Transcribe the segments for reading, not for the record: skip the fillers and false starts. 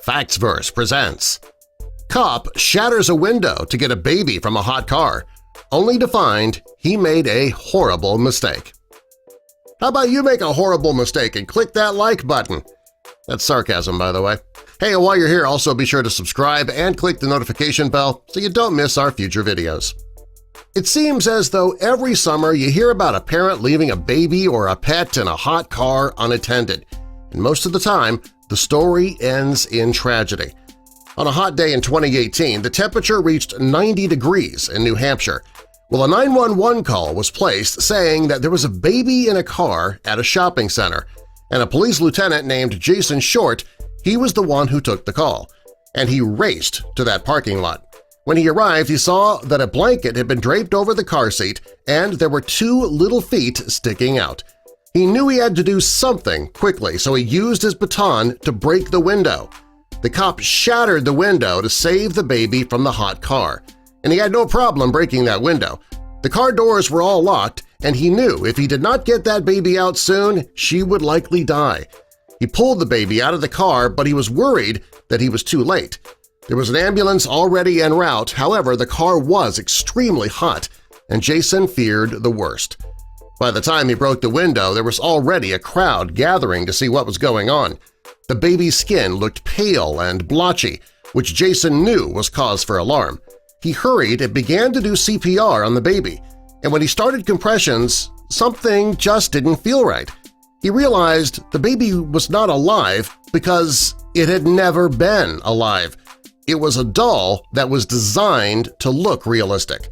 Factsverse presents Cop shatters a window to get a baby from a hot car, only to find he made a horrible mistake. How about you make a horrible mistake and click that like button? That's sarcasm, by the way. Hey, and while you're here, also be sure to subscribe and click the notification bell so you don't miss our future videos. It seems as though every summer you hear about a parent leaving a baby or a pet in a hot car unattended, and most of the time, the story ends in tragedy. On a hot day in 2018, the temperature reached 90 degrees in New Hampshire. Well, a 911 call was placed saying that there was a baby in a car at a shopping center, and a police lieutenant named Jason Short, he was the one who took the call, and he raced to that parking lot. When he arrived, he saw that a blanket had been draped over the car seat and there were two little feet sticking out. He knew he had to do something quickly, so he used his baton to break the window. The cop shattered the window to save the baby from the hot car, and he had no problem breaking that window. The car doors were all locked, and he knew if he did not get that baby out soon, she would likely die. He pulled the baby out of the car, but he was worried that he was too late. There was an ambulance already en route, however, the car was extremely hot, and Jason feared the worst. By the time he broke the window, there was already a crowd gathering to see what was going on. The baby's skin looked pale and blotchy, which Jason knew was cause for alarm. He hurried and began to do CPR on the baby, and when he started compressions, something just didn't feel right. He realized the baby was not alive because it had never been alive. It was a doll that was designed to look realistic.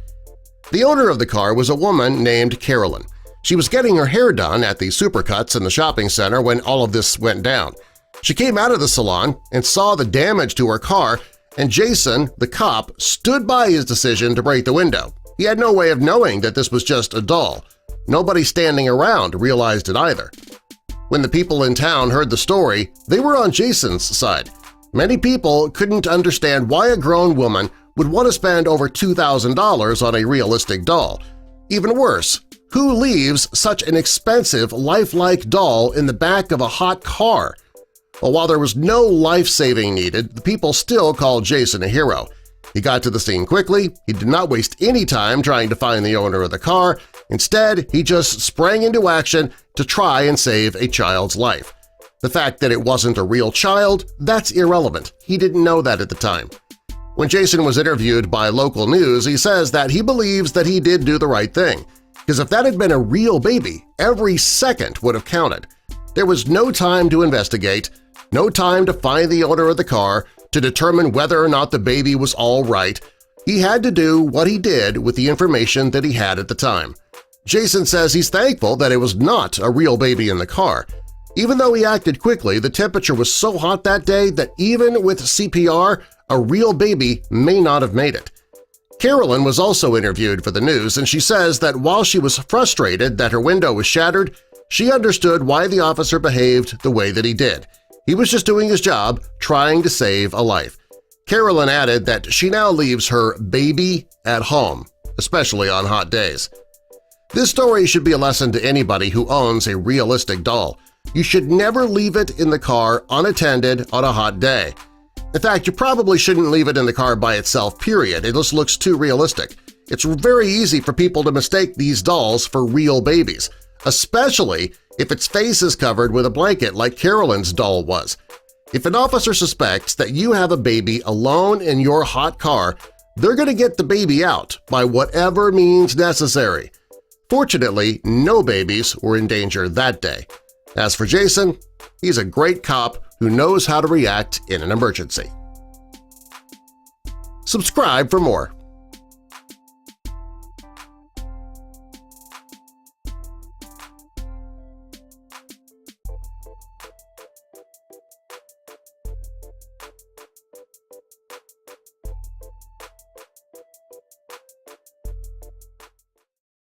The owner of the car was a woman named Carolyn. She was getting her hair done at the Supercuts in the shopping center when all of this went down. She came out of the salon and saw the damage to her car, and Jason, the cop, stood by his decision to break the window. He had no way of knowing that this was just a doll. Nobody standing around realized it either. When the people in town heard the story, they were on Jason's side. Many people couldn't understand why a grown woman would want to spend over $2,000 on a realistic doll. Even worse, who leaves such an expensive, lifelike doll in the back of a hot car? Well, while there was no life-saving needed, the people still called Jason a hero. He got to the scene quickly, he did not waste any time trying to find the owner of the car. Instead, he just sprang into action to try and save a child's life. The fact that it wasn't a real child, that's irrelevant. He didn't know that at the time. When Jason was interviewed by local news, he says that he believes that he did do the right thing, because if that had been a real baby, every second would have counted. There was no time to investigate, no time to find the owner of the car, to determine whether or not the baby was all right. He had to do what he did with the information that he had at the time. Jason says he's thankful that it was not a real baby in the car. Even though he acted quickly, the temperature was so hot that day that even with CPR, a real baby may not have made it. Carolyn was also interviewed for the news, and she says that while she was frustrated that her window was shattered, she understood why the officer behaved the way that he did. He was just doing his job, trying to save a life. Carolyn added that she now leaves her baby at home, especially on hot days. This story should be a lesson to anybody who owns a realistic doll. You should never leave it in the car unattended on a hot day. In fact, you probably shouldn't leave it in the car by itself, period. It just looks too realistic. It's very easy for people to mistake these dolls for real babies, especially if its face is covered with a blanket like Carolyn's doll was. If an officer suspects that you have a baby alone in your hot car, they're going to get the baby out by whatever means necessary. Fortunately, no babies were in danger that day. As for Jason, he's a great cop who knows how to react in an emergency. Subscribe for more.